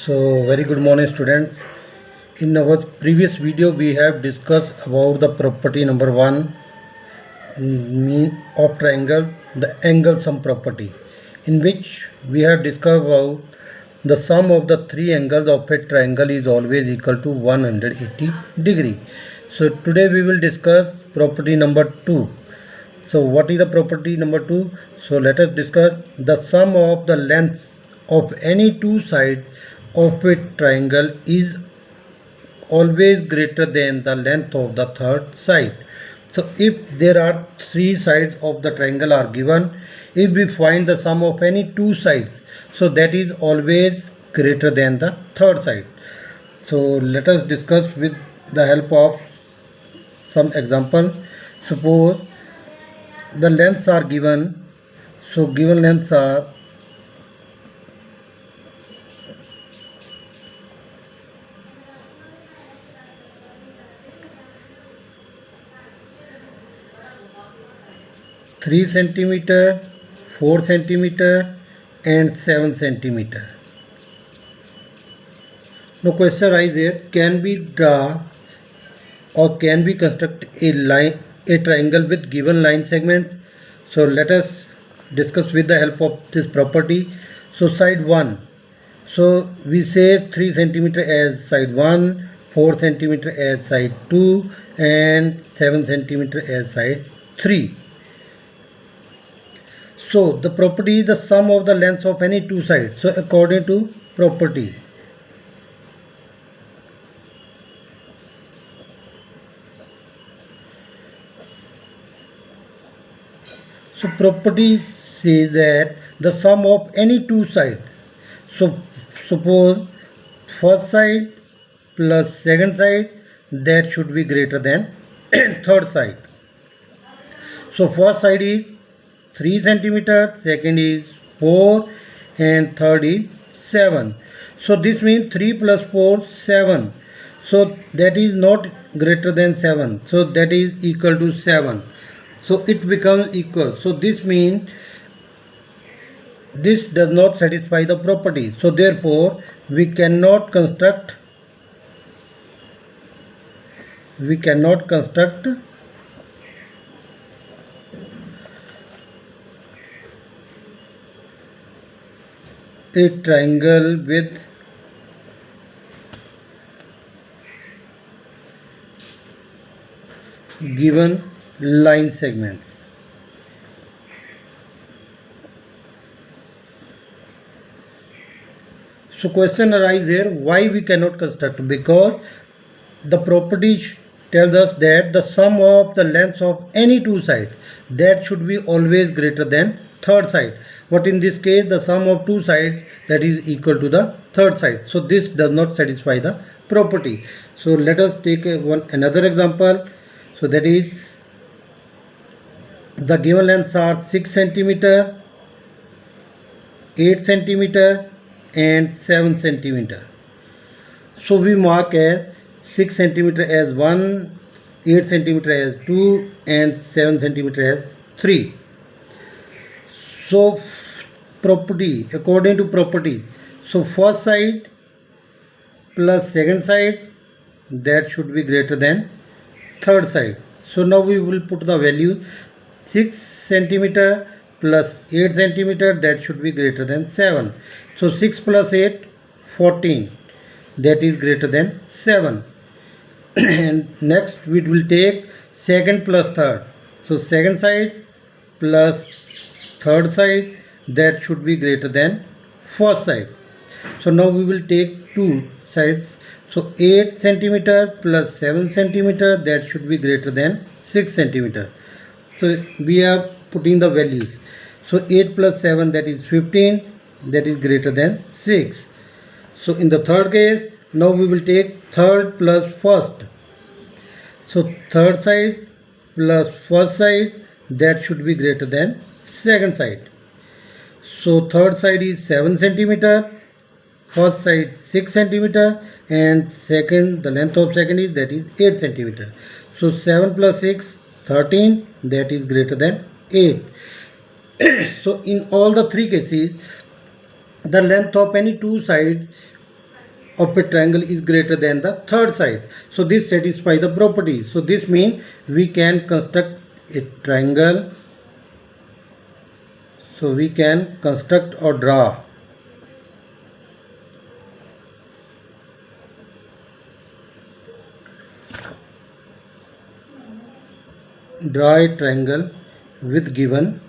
So very good morning students. In our previous video we have discussed about the property number 1 mean of triangle, the angle sum property, in which we have discussed about the sum of the three angles of a triangle is always equal to 180 degree. So today we will discuss property number 2. So what is the property number 2? So let us discuss the sum of the lengths of any two sides of a triangle is always greater than the length of the third side. So if there are three sides of the triangle are given, if we find the sum of any two sides, so that is always greater than the third side. So let us discuss with the help of some example. Suppose the lengths are given. So given lengths are 3 centimeter, 4 centimeter and 7 centimeter. Now question arises here, can we draw or can we construct a triangle with given line segments? So let us discuss with the help of this property. So side 1, so we say 3 centimeter as side 1, 4 centimeter as side 2 and 7 centimeter as side 3. So the property is the sum of the lengths of any two sides. So according to property, so property says that the sum of any two sides. So suppose first side plus second side, that should be greater than third side. So first side is 3 centimeter, second is 4 and third is 7. So this means 3 plus 4 7. So that is not greater than 7. So that is equal to 7. So it becomes equal. So this means this does not satisfy the property. So therefore we cannot construct a triangle with given line segments. So question arises here, why we cannot construct? Because the property tells us that the sum of the lengths of any two sides, that should be always greater than third side. But in this case the sum of two sides, that is equal to the third side. So this does not satisfy the property. So let us take another example. So that is, the given lengths are 6 centimeter, 8 centimeter and 7 centimeter. So we mark as 6 centimeter as 1, 8 centimeter as 2 and 7 centimeter as 3. So property, according to property, so first side plus second side, that should be greater than third side. So now we will put the value 6 centimeter plus 8 centimeter, that should be greater than 7. So 6 plus 8 14, that is greater than 7. And next we will take second plus third. So second side plus third side, that should be greater than first side. So now we will take two sides. So 8 centimeter plus 7 centimeter, that should be greater than 6 centimeter. So we are putting the values. So 8 plus 7, that is 15, that is greater than 6. So in the third case, now we will take third plus first. So third side plus first side, that should be greater than second side. So third side is 7 centimeter, first side 6 centimeter and second, the length of second is, that is 8 centimeter. So 7 plus 6 13, that is greater than 8. So in all the three cases, the length of any two sides of a triangle is greater than the third side. So this satisfies the property. So this means we can construct a triangle. So we can construct or draw a triangle with given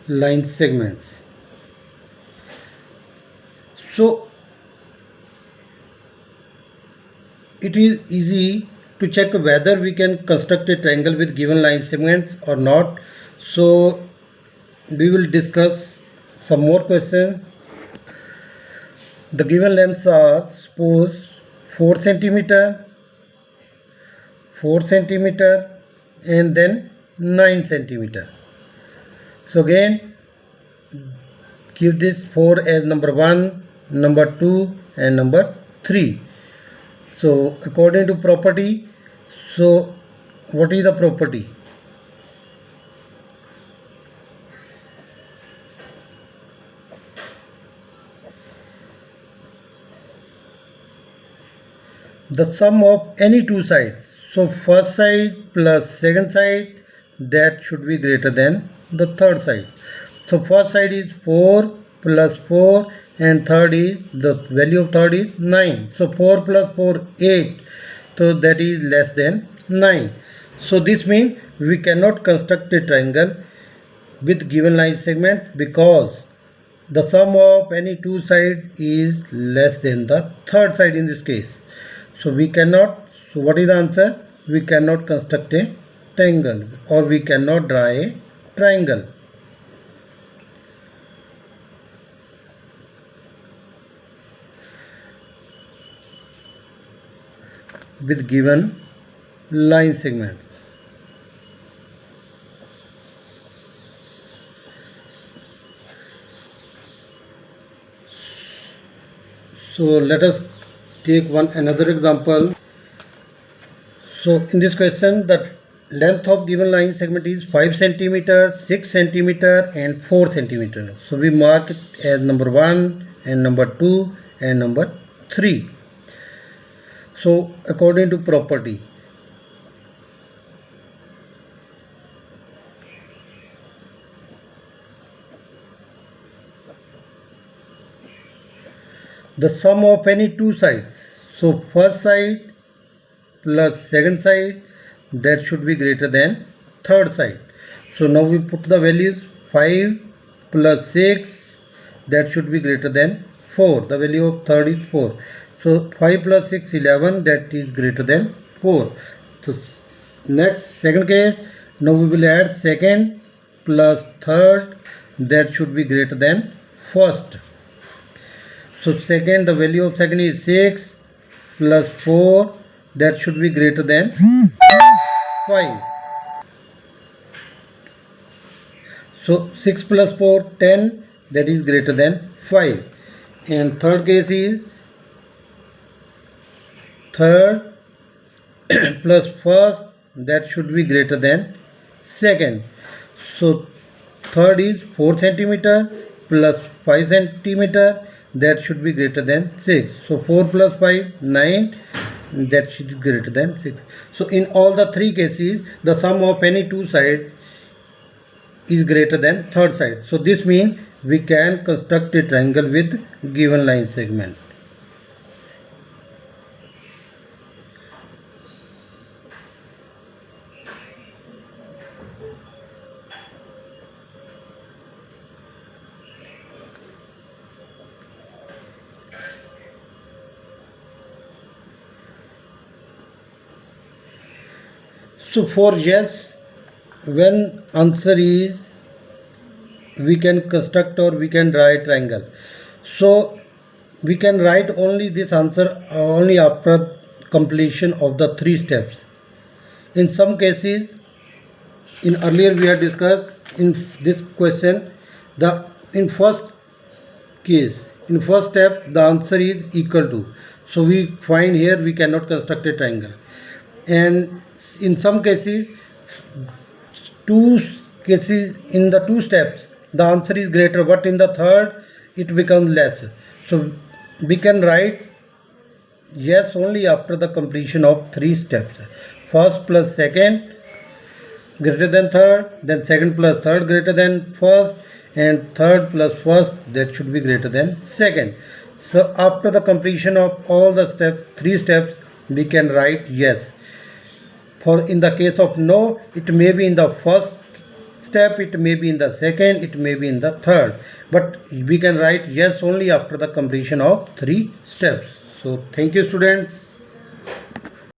line segments. So it is easy to check whether we can construct a triangle with given line segments or not. So we will discuss some more questions. The given lengths are, suppose 4 centimeter, 4 centimeter and then 9 centimeter. So again give this 4 as number 1, number 2 and number 3. So according to property, so what is the property? The sum of any two sides, so first side plus second side, that should be greater than the third side. So first side is 4 plus 4 and third is, the value of third is 9. So 4 plus 4 8, so that is less than 9. So this means we cannot construct a triangle with given line segment because the sum of any two sides is less than the third side in this case. So we cannot, so what is the answer? We cannot construct a triangle or we cannot draw a triangle with given line segments. So let us take another example. So in this question, the length of given line segment is 5 centimeter, 6 centimeter and 4 centimeter. So we mark it as number 1 and number 2 and number 3. So according to property, the sum of any two sides, so first side plus second side, that should be greater than third side. So now we put the values, 5 plus 6, that should be greater than 4. The value of third is 4. So 5 plus 6 11, that is greater than 4. So next second case, now we will add second plus third, that should be greater than first. So second, the value of second is 6 plus 4, that should be greater than 5. So 6 plus 4 10, that is greater than 5. And third case is third plus first, that should be greater than second. So third is 4 centimeter plus 5 centimeter, that should be greater than 6. So 4 plus 5 9, that should be greater than 6. So in all the three cases, the sum of any two sides is greater than third side. So this means we can construct a triangle with given line segment. So for yes, when answer is we can construct or we can draw a triangle. So we can write only this answer only after completion of the three steps. In some cases, in earlier we had discussed in this question, in first step the answer is equal to. So we find here we cannot construct a triangle. And in some cases, two cases, in the 2 steps, the answer is greater, but in the third, it becomes less. So we can write yes only after the completion of 3 steps. First plus second greater than third, then second plus third greater than first, and third plus first, that should be greater than second. So after the completion of all the 3 steps, we can write yes. For in the case of no, it may be in the first step, it may be in the second, it may be in the third, but we can write yes only after the completion of 3 steps. So thank you, students.